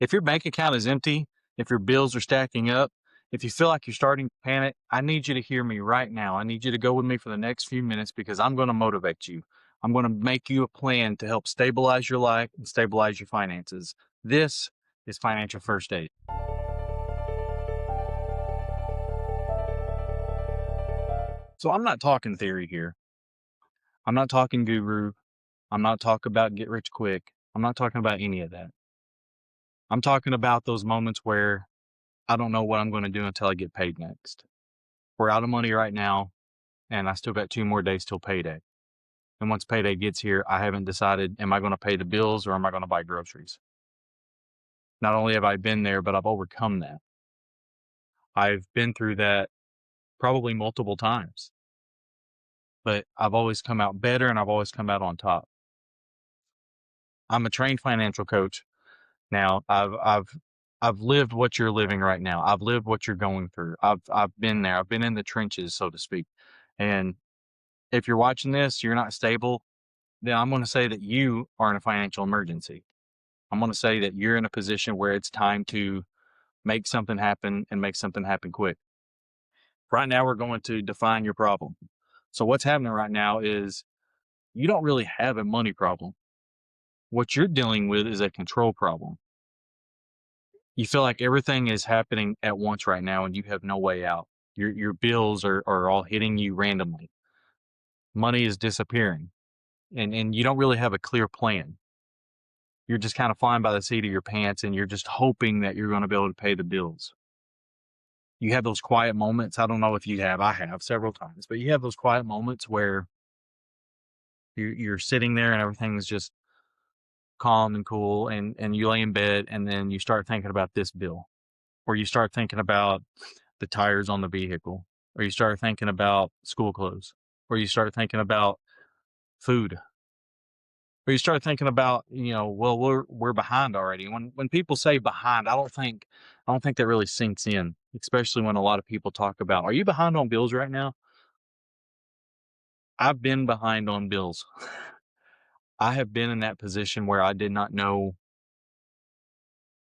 If your bank account is empty, if your bills are stacking up, if you feel like you're starting to panic, I need you to hear me right now. I need you to go with me for the next few minutes because I'm going to motivate you. I'm going to make you a plan to help stabilize your life and stabilize your finances. This is financial first aid. So I'm not talking theory here. I'm not talking guru. I'm not talking about get rich quick. I'm not talking about any of that. I'm talking about those moments where I don't know what I'm going to do until I get paid next. We're out of money right now, and I still got 2 more days till payday. And once payday gets here, I haven't decided, am I going to pay the bills or am I going to buy groceries? Not only have I been there, but I've overcome that. I've been through that probably multiple times, but I've always come out better and I've always come out on top. I'm a trained financial coach. Now I've lived what you're living right now. I've lived what you're going through. I've been there. I've been in the trenches, so to speak. And if you're watching this, you're not stable, then I'm going to say that you are in a financial emergency. I'm going to say that you're in a position where it's time to make something happen and make something happen quick. Right now, we're going to define your problem. So what's happening right now is you don't really have a money problem. What you're dealing with is a control problem. You feel like everything is happening at once right now and you have no way out. Your bills are all hitting you randomly. Money is disappearing and you don't really have a clear plan. You're just kind of flying by the seat of your pants and you're just hoping that you're going to be able to pay the bills. You have those quiet moments. I don't know if you have, I have several times, but you have those quiet moments where you're sitting there and everything's just calm and cool and you lay in bed and then you start thinking about this bill or you start thinking about the tires on the vehicle or you start thinking about school clothes or you start thinking about food or you start thinking about, well, we're behind already. When people say behind, I don't think that really sinks in, especially when a lot of people talk about, are you behind on bills right now? I've been behind on bills. I have been in that position where I did not know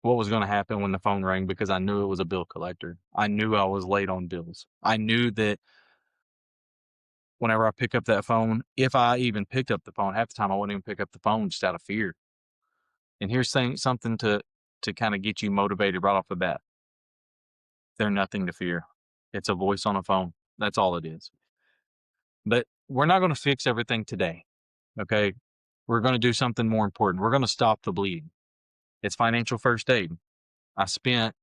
what was going to happen when the phone rang because I knew it was a bill collector. I knew I was late on bills. I knew that whenever I pick up that phone, if I even picked up the phone, half the time I wouldn't even pick up the phone just out of fear. And here's something to kind of get you motivated right off the bat. They're nothing to fear. It's a voice on a phone. That's all it is. But we're not going to fix everything today. Okay. We're going to do something more important. We're going to stop the bleeding. It's financial first aid. I spent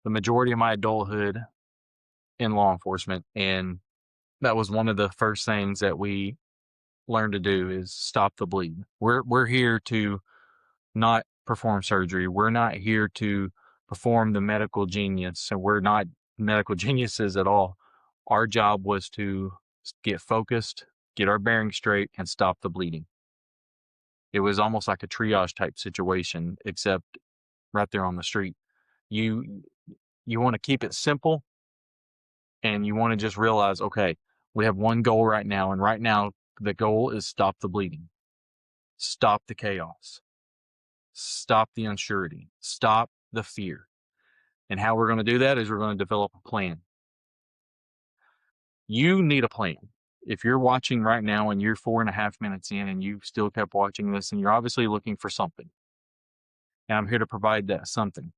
the majority of my adulthood in law enforcement, and that was one of the first things that we learned to do is stop the bleed. We're here to not perform surgery. We're not here to perform the medical genius, and we're not medical geniuses at all. Our job was to get focused, get our bearings straight, and stop the bleeding. It was almost like a triage type situation, except right there on the street. You you want to keep it simple and you want to just realize, okay, we have one goal right now, and right now the goal is stop the bleeding, stop the chaos, stop the unsurety, stop the fear. And how we're going to do that is we're going to develop a plan. You need a plan. If you're watching right now and you're 4.5 minutes in and you still kept watching this, and you're obviously looking for something, and I'm here to provide that something.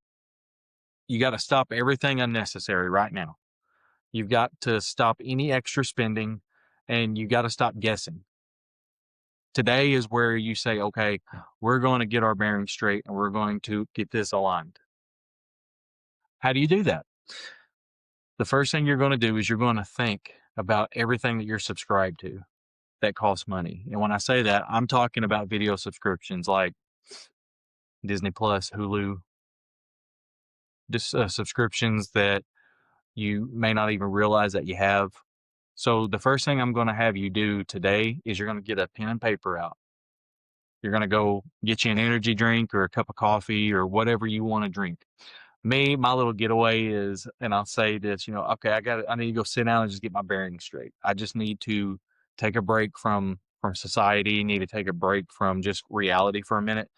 You got to stop everything unnecessary right now. You've got to stop any extra spending and you got to stop guessing. Today is where you say, okay, we're going to get our bearings straight and we're going to get this aligned. How do you do that? The first thing you're going to do is you're going to think about everything that you're subscribed to that costs money. And when I say that, I'm talking about video subscriptions like Disney Plus, Hulu, just subscriptions that you may not even realize that you have. So the first thing I'm going to have you do today is you're going to get a pen and paper out. You're going to go get you an energy drink or a cup of coffee or whatever you want to drink. My little getaway is, and I'll say this, okay, I need to go sit down and just get my bearings straight. I just need to take a break from society, need to take a break from just reality for a minute.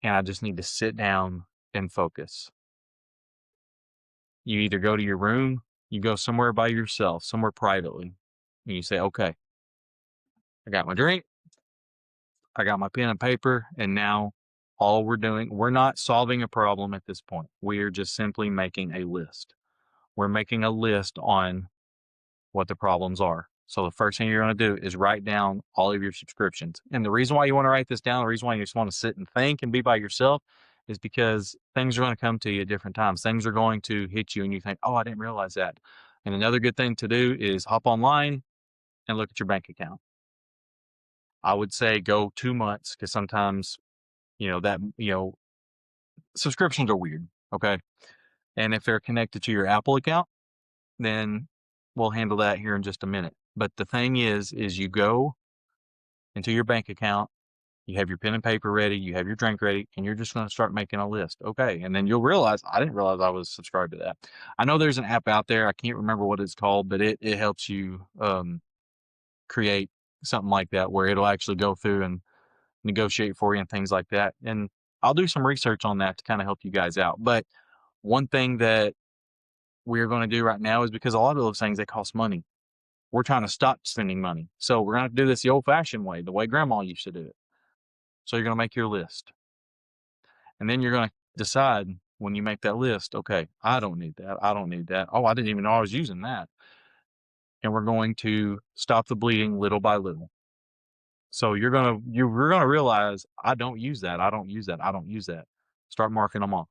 And I just need to sit down and focus. You either go to your room, you go somewhere by yourself, somewhere privately, and you say, okay, I got my drink, I got my pen and paper, and now all we're doing, we're not solving a problem at this point. We are just simply making a list. We're making a list on what the problems are. So the first thing you're going to do is write down all of your subscriptions. And the reason why you want to write this down, the reason why you just want to sit and think and be by yourself is because things are going to come to you at different times. Things are going to hit you and you think, oh, I didn't realize that. And another good thing to do is hop online and look at your bank account. I would say go 2 months because sometimes, subscriptions are weird. Okay. And if they're connected to your Apple account, then we'll handle that here in just a minute. But the thing is you go into your bank account, you have your pen and paper ready, you have your drink ready, and you're just going to start making a list. Okay. And then you'll realize, I didn't realize I was subscribed to that. I know there's an app out there. I can't remember what it's called, but it helps you create something like that where it'll actually go through and negotiate for you and things like that. And I'll do some research on that to kind of help you guys out. But one thing that we're going to do right now is because a lot of those things, they cost money. We're trying to stop spending money. So we're going to have to do this the old fashioned way, the way grandma used to do it. So you're going to make your list. And then you're going to decide when you make that list, okay, I don't need that. I don't need that. Oh, I didn't even know I was using that. And we're going to stop the bleeding little by little. So you're going to realize, I don't use that. I don't use that. I don't use that. Start marking them off.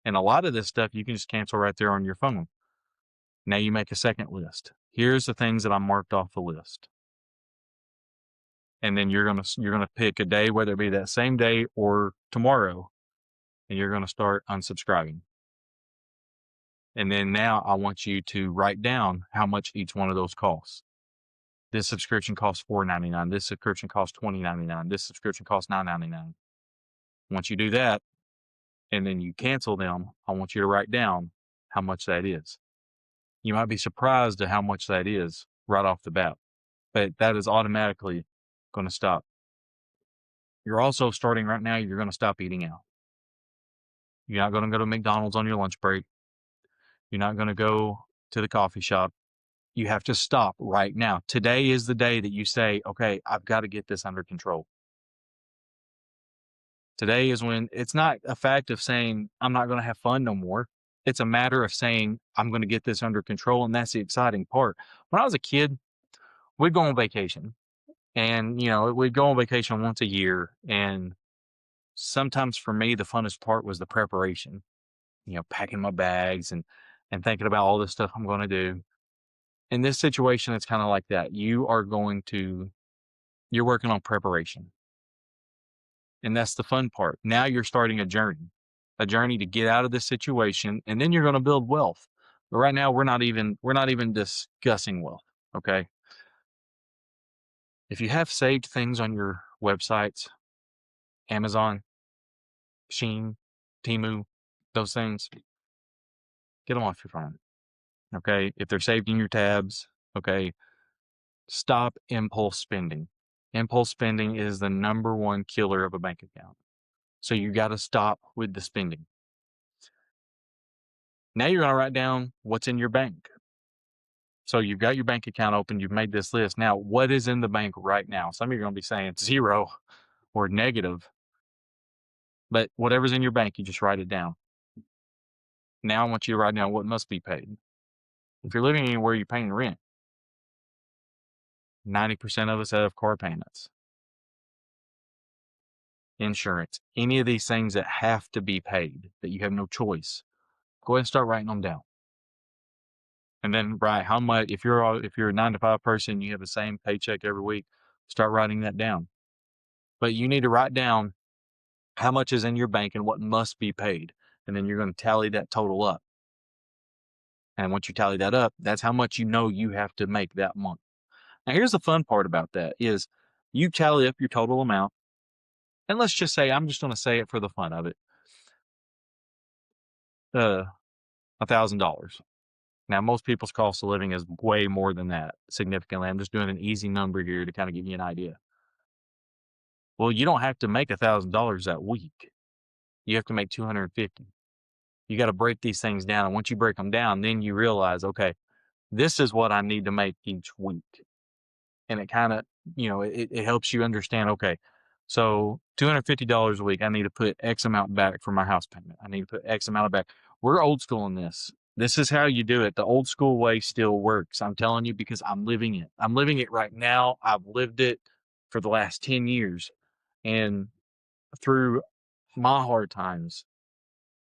And a lot of this stuff you can just cancel right there on your phone. Now you make a second list. Here's the things that I marked off the list. And then you're gonna pick a day, whether it be that same day or tomorrow, and you're gonna start unsubscribing. And then now I want you to write down how much each one of those costs. This subscription costs $4.99. This subscription costs $20.99. This subscription costs $9.99. Once you do that, and then you cancel them, I want you to write down how much that is. You might be surprised at how much that is right off the bat, but that is automatically going to stop. You're also starting right now, you're going to stop eating out. You're not going to go to McDonald's on your lunch break. You're not going to go to the coffee shop. You have to stop right now. Today is the day that you say, okay, I've got to get this under control. Today is when it's not a fact of saying, I'm not going to have fun no more. It's a matter of saying, I'm going to get this under control. And that's the exciting part. When I was a kid, we'd go on vacation and, we'd go on vacation once a year. And sometimes for me, the funnest part was the preparation, packing my bags and thinking about all this stuff I'm going to do. In this situation, it's kind of like that. You're working on preparation. And that's the fun part. Now you're starting a journey to get out of this situation, and then you're going to build wealth. But right now we're not even discussing wealth. Okay. If you have saved things on your websites, Amazon, Shein, Temu, those things, get them off your phone. Okay. If they're saved in your tabs, okay, stop impulse spending. Impulse spending is the number one killer of a bank account. So you got to stop with the spending. Now you're going to write down what's in your bank. So you've got your bank account open. You've made this list. Now, what is in the bank right now? Some of you are going to be saying it's zero or negative, but whatever's in your bank, you just write it down. Now I want you to write down what must be paid. If you're living anywhere, you're paying rent. 90% of us have car payments, insurance, any of these things that have to be paid, that you have no choice. Go ahead and start writing them down. And then write how much, if you're a 9-to-5 person, you have the same paycheck every week, start writing that down. But you need to write down how much is in your bank and what must be paid. And then you're going to tally that total up. And once you tally that up, that's how much you have to make that month. Now, here's the fun part about that is you tally up your total amount. And let's just say, I'm just going to say it for the fun of it, $1,000. Now, most people's cost of living is way more than that, significantly. I'm just doing an easy number here to kind of give you an idea. Well, you don't have to make $1,000 that week. You have to make 250. You got to break these things down. And once you break them down, then you realize, okay, this is what I need to make each week. And it kind of, it helps you understand, okay, so $250 a week, I need to put X amount back for my house payment. I need to put X amount back. We're old school in this. This is how you do it. The old school way still works. I'm telling you, because I'm living it. I'm living it right now. I've lived it for the last 10 years. And through my hard times,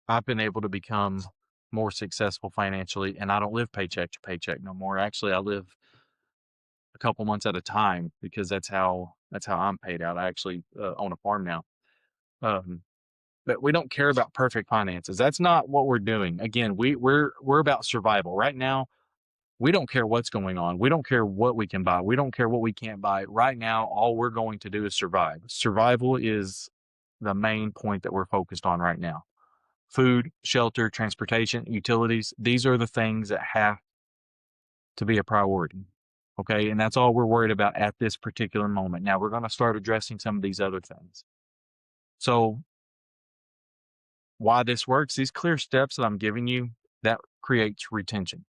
I've been able to become more successful financially, and I don't live paycheck to paycheck no more. Actually, I live a couple months at a time because that's how I'm paid out. I actually own a farm now. Um, but we don't care about perfect finances. That's not what we're doing. Again, we're about survival right now. We don't care what's going on. We don't care what we can buy. We don't care what we can't buy. Right now, all we're going to do is survive. Survival is the main point that we're focused on right now. Food, shelter, transportation, utilities. These are the things that have to be a priority. Okay. And that's all we're worried about at this particular moment. Now we're going to start addressing some of these other things. So, why this works, these clear steps that I'm giving you, that creates retention.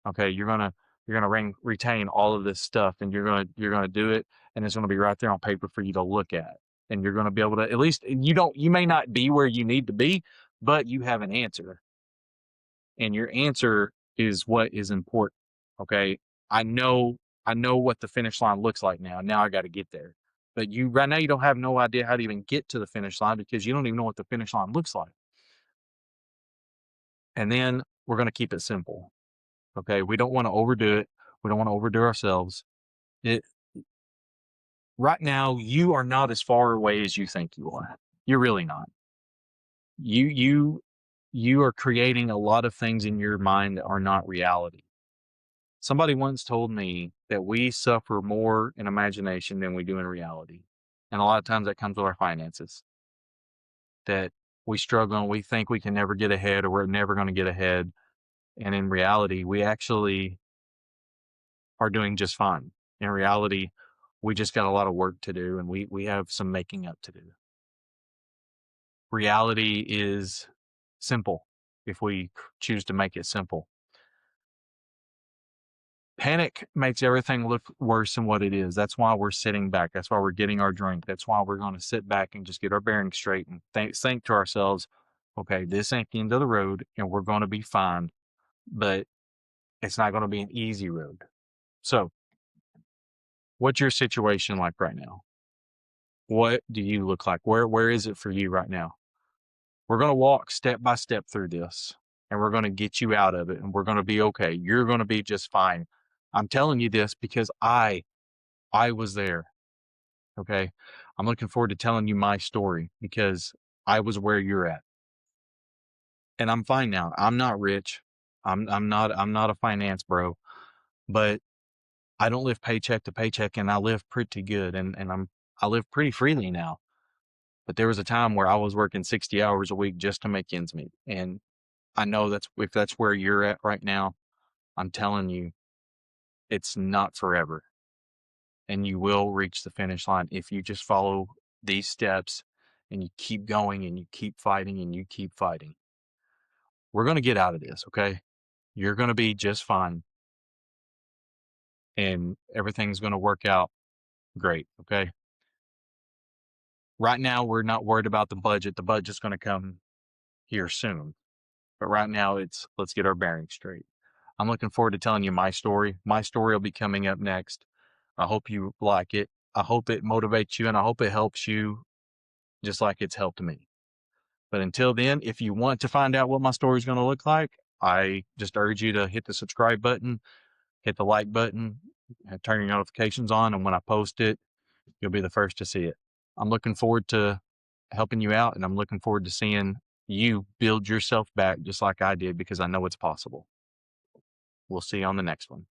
Okay. You're going to retain all of this stuff, and you're going to do it. And it's going to be right there on paper for you to look at. And you're going to be able to, at least you may not be where you need to be, but you have an answer, and your answer is what is important. Okay. I know, I know what the finish line looks like now. Now I got to get there. But right now, you don't have no idea how to even get to the finish line because you don't even know what the finish line looks like. And then we're going to keep it simple. Okay. We don't want to overdo it. We don't want to overdo ourselves. It right now, you are not as far away as you think you are. You're really not. You are creating a lot of things in your mind that are not reality. Somebody once told me that we suffer more in imagination than we do in reality. And a lot of times that comes with our finances. That we struggle and we think we can never get ahead, or we're never going to get ahead. And in reality, we actually are doing just fine. In reality, we just got a lot of work to do, and we have some making up to do. Reality is simple if we choose to make it simple. Panic makes everything look worse than what it is. That's why we're sitting back. That's why we're getting our drink. That's why we're going to sit back and just get our bearings straight and think to ourselves, okay, this ain't the end of the road, and we're going to be fine, but it's not going to be an easy road. So, what's your situation like right now? What do you look like? Where is it for you right now? We're going to walk step by step through this, and we're going to get you out of it, and we're going to be okay. You're going to be just fine. I'm telling you this because I was there. Okay. I'm looking forward to telling you my story because I was where you're at. And I'm fine now. I'm not rich. I'm not a finance bro, but I don't live paycheck to paycheck, and I live pretty good, and I live pretty freely now. But there was a time where I was working 60 hours a week just to make ends meet. And I know if that's where you're at right now, I'm telling you, it's not forever. And you will reach the finish line if you just follow these steps and you keep going and you keep fighting and you keep fighting. We're going to get out of this, okay? You're going to be just fine, and everything's going to work out great, okay? Right now, we're not worried about the budget. The budget's going to come here soon. But right now, let's get our bearings straight. I'm looking forward to telling you my story. My story will be coming up next. I hope you like it. I hope it motivates you, and I hope it helps you just like it's helped me. But until then, if you want to find out what my story is going to look like, I just urge you to hit the subscribe button, hit the like button, and turn your notifications on. And when I post it, you'll be the first to see it. I'm looking forward to helping you out, and I'm looking forward to seeing you build yourself back just like I did, because I know it's possible. We'll see you on the next one.